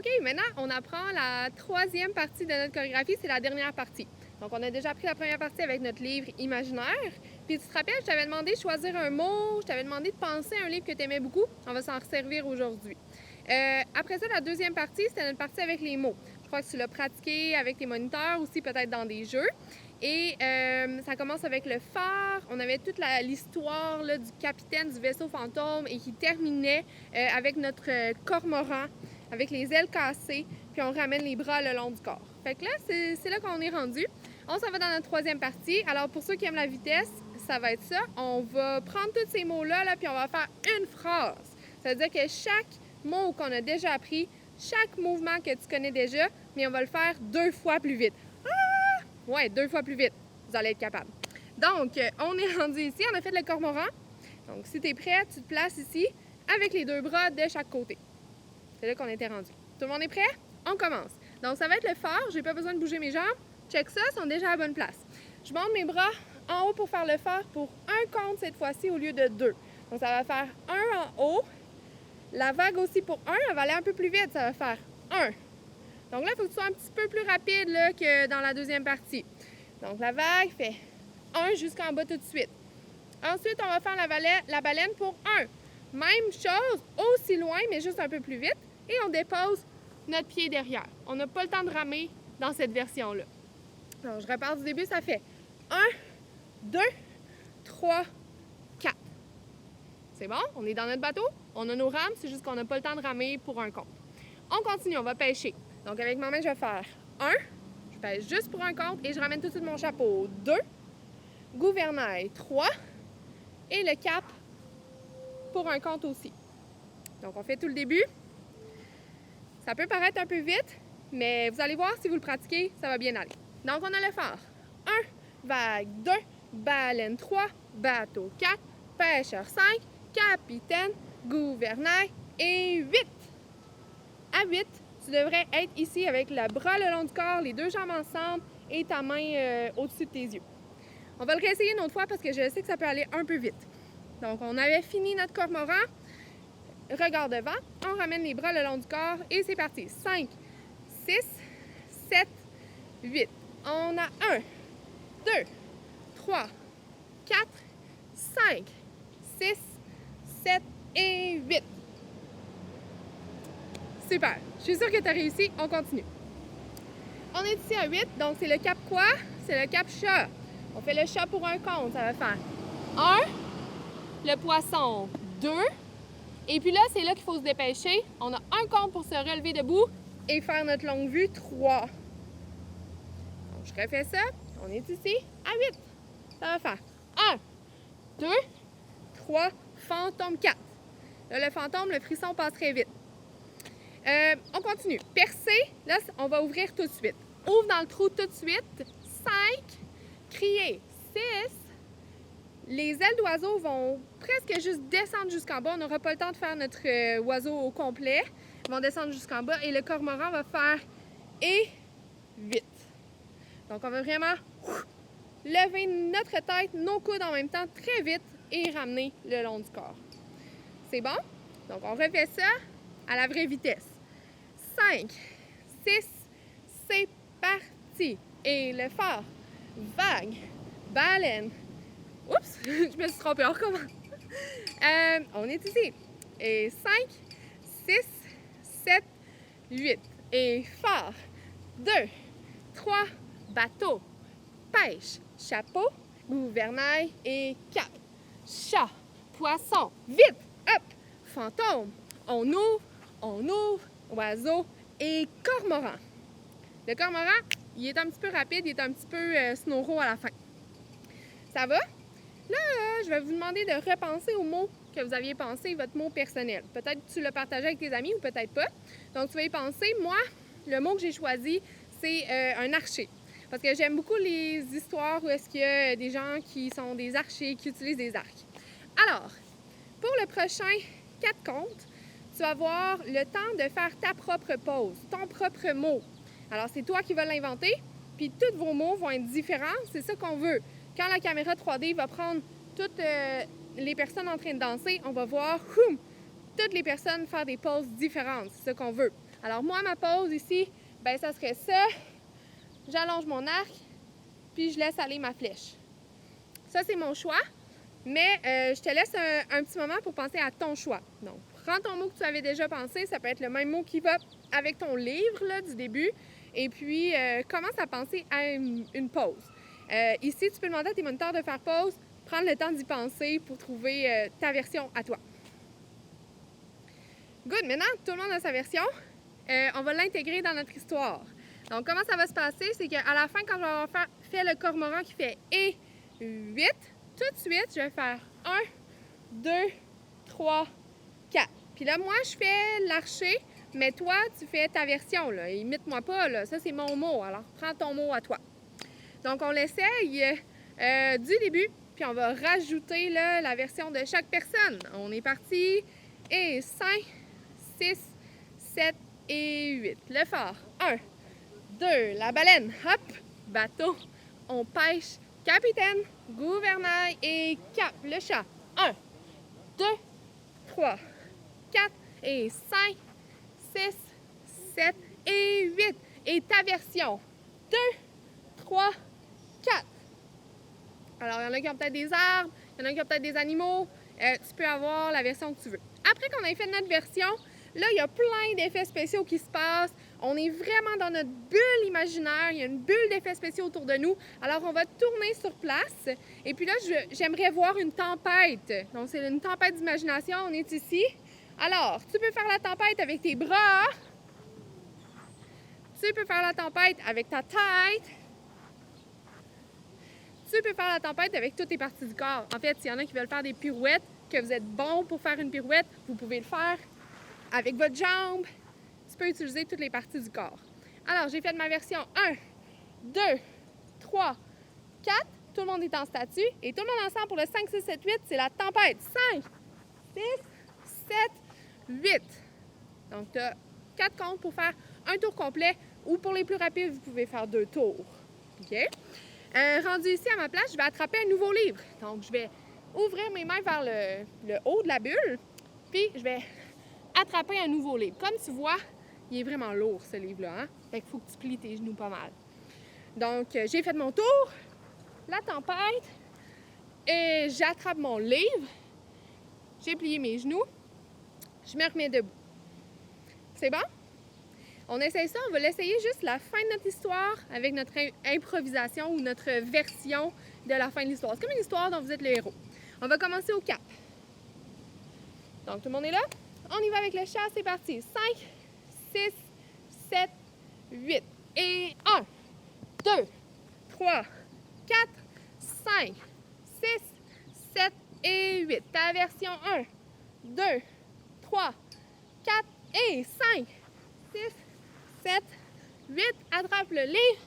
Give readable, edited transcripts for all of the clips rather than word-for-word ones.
OK, maintenant, on apprend la troisième partie de notre chorégraphie, c'est la dernière partie. Donc, on a déjà appris la première partie avec notre livre imaginaire. Puis, tu te rappelles, je t'avais demandé de choisir un mot, je t'avais demandé de penser à un livre que tu aimais beaucoup. On va s'en resservir aujourd'hui. Après ça, la deuxième partie, c'était notre partie avec les mots. Je crois que tu l'as pratiqué avec tes moniteurs, aussi peut-être dans des jeux. Et ça commence avec le phare. On avait toute l'histoire du capitaine du vaisseau fantôme et qui terminait avec notre cormoran, avec les ailes cassées, puis on ramène les bras le long du corps. Fait que là, c'est là qu'on est rendu. On s'en va dans notre troisième partie. Alors, pour ceux qui aiment la vitesse, ça va être ça. On va prendre tous ces mots-là, puis on va faire une phrase. Ça veut dire que chaque mot qu'on a déjà appris, chaque mouvement que tu connais déjà, mais on va le faire 2 fois plus vite. Ah! Ouais, 2 fois plus vite. Vous allez être capable. Donc, on est rendu ici. On a fait le cormoran. Donc, si tu es prêt, tu te places ici avec les 2 bras de chaque côté. C'est là qu'on était rendu. Tout le monde est prêt? On commence. Donc, ça va être le phare. J'ai pas besoin de bouger mes jambes. Check ça, ils sont déjà à la bonne place. Je monte mes bras en haut pour faire le phare pour un compte cette fois-ci au lieu de 2. Donc, ça va faire 1 en haut. La vague aussi pour 1, elle va aller un peu plus vite. Ça va faire 1. Donc là, il faut que tu sois un petit peu plus rapide là, que dans la deuxième partie. Donc, la vague fait 1 jusqu'en bas tout de suite. Ensuite, on va faire la baleine pour 1. Même chose, aussi loin, mais juste un peu plus vite. Et on dépose notre pied derrière. On n'a pas le temps de ramer dans cette version-là. Donc, je repars du début, ça fait 1, 2, 3, 4. C'est bon? On est dans notre bateau, on a nos rames, c'est juste qu'on n'a pas le temps de ramer pour un compte. On continue, on va pêcher. Donc, avec ma main, je vais faire 1, je pêche juste pour un compte et je ramène tout de suite mon chapeau. 2, gouvernail, 3 et le cap pour un compte aussi. Donc, on fait tout le début. Ça peut paraître un peu vite, mais vous allez voir, si vous le pratiquez, ça va bien aller. Donc, on a le phare. 1, vague 2, baleine 3, bateau 4, pêcheur 5, capitaine, gouvernail et 8. À 8, tu devrais être ici avec le bras le long du corps, les 2 jambes ensemble et ta main au-dessus de tes yeux. On va le réessayer une autre fois parce que je sais que ça peut aller un peu vite. Donc, on avait fini notre cormoran. Regard devant, on ramène les bras le long du corps et c'est parti. 5, 6, 7, 8. On a 1, 2, 3, 4, 5, 6, 7 et 8. Super. Je suis sûre que tu as réussi. On continue. On est ici à 8, donc c'est le cap quoi? C'est le cap chat. On fait le chat pour un compte. Ça va faire 1, le poisson 2, et puis là, c'est là qu'il faut se dépêcher. On a un compte pour se relever debout et faire notre longue vue 3. Donc, je refais ça. On est ici à 8. Ça va faire 1, 2, 3, fantôme 4. Là, le fantôme, le frisson passe très vite. On continue. Percer, là, on va ouvrir tout de suite. Ouvre dans le trou tout de suite. 5, crier 6. Les ailes d'oiseau vont presque juste descendre jusqu'en bas. On n'aura pas le temps de faire notre oiseau au complet. Ils vont descendre jusqu'en bas et le cormoran va faire et 8. Donc, on va vraiment lever notre tête, nos coudes en même temps, très vite et ramener le long du corps. C'est bon? Donc, on refait ça à la vraie vitesse. 5, 6, c'est parti. Et le phare, vague, baleine. Oups, je me suis trompée, on recommence. On est ici. Et 5, 6, 7, 8. Et phare, 2, 3, bateau, pêche, chapeau, gouvernail et cap. Chat, poisson, vite, hop, fantôme. On ouvre, oiseau et cormoran. Le cormoran, il est un petit peu rapide, il est un petit peu snoro à la fin. Ça va? Là, je vais vous demander de repenser au mot que vous aviez pensé, votre mot personnel. Peut-être que tu l'as partagé avec tes amis ou peut-être pas. Donc, tu vas y penser. Moi, le mot que j'ai choisi, c'est un archer. Parce que j'aime beaucoup les histoires où est-ce qu'il y a des gens qui sont des archers, qui utilisent des arcs. Alors, pour le prochain 4 comptes, tu vas avoir le temps de faire ta propre pause, ton propre mot. Alors, c'est toi qui vas l'inventer, puis tous vos mots vont être différents. C'est ça qu'on veut. Quand la caméra 3D va prendre toutes les personnes en train de danser, on va voir toutes les personnes faire des poses différentes. C'est ce qu'on veut. Alors moi, ma pose ici, ben ça serait ça. J'allonge mon arc, puis je laisse aller ma flèche. Ça, c'est mon choix, mais je te laisse un petit moment pour penser à ton choix. Donc, prends ton mot que tu avais déjà pensé, ça peut être le même mot qui va avec ton livre là, du début, et puis commence à penser à une pause. Ici, tu peux demander à tes moniteurs de faire pause, prendre le temps d'y penser pour trouver ta version à toi. Good, maintenant, tout le monde a sa version. On va l'intégrer dans notre histoire. Donc, comment ça va se passer? C'est qu'à la fin, quand je vais avoir fait le cormoran qui fait « et » 8, tout de suite, je vais faire 1, 2, 3, 4. Puis là, moi, je fais l'archer, mais toi, tu fais ta version, là. Imite-moi pas, là. Ça, c'est mon mot. Alors, prends ton mot à toi. Donc, on l'essaye du début, puis on va rajouter là, la version de chaque personne. On est parti. Et 5, 6, 7 et 8. Le phare. 1, 2, la baleine. Hop, bateau. On pêche. Capitaine, gouvernail et cap. Le chat. 1, 2, 3, 4 et 5, 6, 7 et 8. Et ta version. 2, 3, 4. Alors, il y en a qui ont peut-être des arbres, il y en a qui ont peut-être des animaux. Tu peux avoir la version que tu veux. Après qu'on ait fait notre version, là, il y a plein d'effets spéciaux qui se passent. On est vraiment dans notre bulle imaginaire. Il y a une bulle d'effets spéciaux autour de nous. Alors, on va tourner sur place. Et puis là, j'aimerais voir une tempête. Donc, c'est une tempête d'imagination. On est ici. Alors, tu peux faire la tempête avec tes bras. Tu peux faire la tempête avec ta tête. Tu peux faire la tempête avec toutes tes parties du corps. En fait, s'il y en a qui veulent faire des pirouettes, que vous êtes bon pour faire une pirouette, vous pouvez le faire avec votre jambe. Tu peux utiliser toutes les parties du corps. Alors, j'ai fait ma version 1, 2, 3, 4. Tout le monde est en statue. Et tout le monde ensemble pour le 5, 6, 7, 8, c'est la tempête. 5, 6, 7, 8. Donc, tu as 4 comptes pour faire un tour complet. Ou pour les plus rapides, vous pouvez faire 2 tours. OK? Rendu ici à ma place, je vais attraper un nouveau livre. Donc, je vais ouvrir mes mains vers le haut de la bulle, puis je vais attraper un nouveau livre. Comme tu vois, il est vraiment lourd, ce livre-là. Hein? Fait qu'il faut que tu plies tes genoux pas mal. Donc, j'ai fait mon tour, la tempête, et j'attrape mon livre. J'ai plié mes genoux. Je me remets debout. C'est bon? On essaye ça, on va l'essayer juste la fin de notre histoire avec notre improvisation ou notre version de la fin de l'histoire. C'est comme une histoire dont vous êtes le héros. On va commencer au cap. Donc, tout le monde est là? On y va avec le chat, c'est parti. 5, 6, 7, 8. Et 1, 2, 3, 4, 5, 6, 7 et 8. Ta version 1, 2, 3, 4 et 5, 6, 7, 8. Attrape le livre.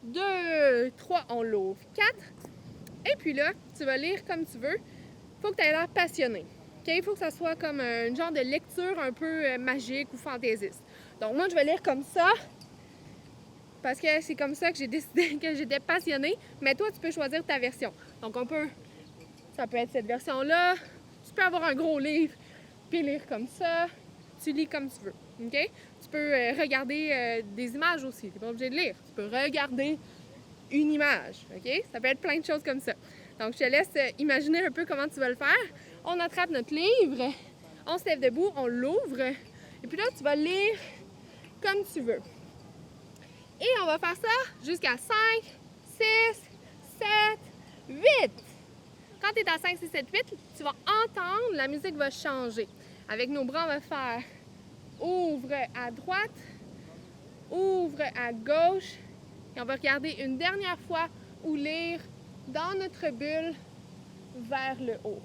2, 3, on l'ouvre. 4. Et puis là, tu vas lire comme tu veux. Il faut que tu aies l'air passionné. Il faut que ça soit comme un genre de lecture un peu magique ou fantaisiste. Donc moi, je vais lire comme ça parce que c'est comme ça que j'ai décidé que j'étais passionnée. Mais toi, tu peux choisir ta version. Donc ça peut être cette version-là. Tu peux avoir un gros livre puis lire comme ça. Tu lis comme tu veux. OK? Tu peux regarder des images aussi. Tu n'es pas obligé de lire. Tu peux regarder une image. OK? Ça peut être plein de choses comme ça. Donc, je te laisse imaginer un peu comment tu vas le faire. On attrape notre livre, on se lève debout, on l'ouvre, et puis là, tu vas lire comme tu veux. Et on va faire ça jusqu'à 5, 6, 7, 8. Quand tu es à 5, 6, 7, 8, tu vas entendre, la musique va changer. Avec nos bras, on va faire ouvre à droite, ouvre à gauche, et on va regarder une dernière fois ou lire dans notre bulle vers le haut.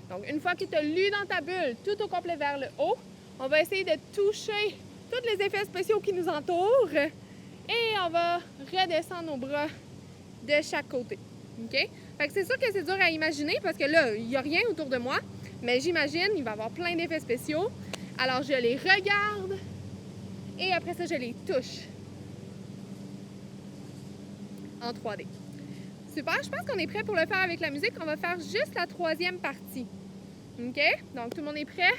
Donc, une fois que tu as lu dans ta bulle tout au complet vers le haut, on va essayer de toucher tous les effets spéciaux qui nous entourent et on va redescendre nos bras de chaque côté. OK? Fait que c'est sûr que c'est dur à imaginer parce que là, il n'y a rien autour de moi, mais j'imagine il va y avoir plein d'effets spéciaux. Alors, je les regarde et après ça, je les touche en 3D. Super, je pense qu'on est prêt pour le faire avec la musique. On va faire juste la 3e partie. OK? Donc, tout le monde est prêt?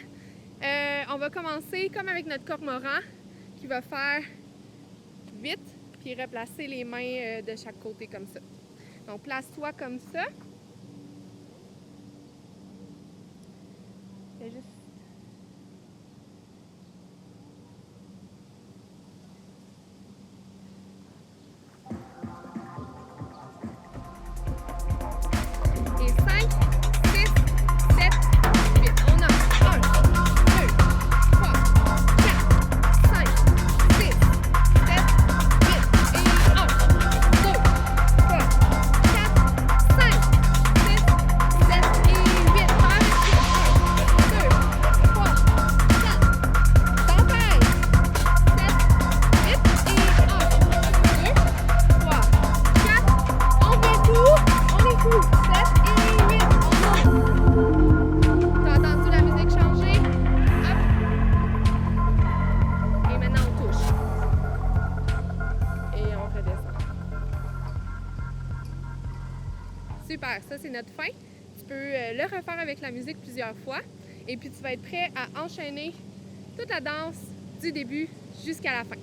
On va commencer comme avec notre cormoran. qui va faire 8, puis replacer les mains de chaque côté comme ça. Donc, place-toi comme ça. Fais juste... Et 5, 6, 7, 8. On a 1, 2, 3, 4, 5, 6, 7, 8. Et 1, 2, 3, 4, 5, 6, 7 et 8. Par avec 1, 2, 3, 4. T'entailles. 7, 8 et 1, 2, 3, 4. On met tout. On est fou. 7 et 8. On monte. T'as entendu la musique changer? Hop. Et maintenant on touche. Et on redescend. Super, ça c'est notre fin. Tu peux le refaire avec la musique plusieurs fois. Et puis tu vas être prêt à enchaîner toute la danse du début jusqu'à la fin.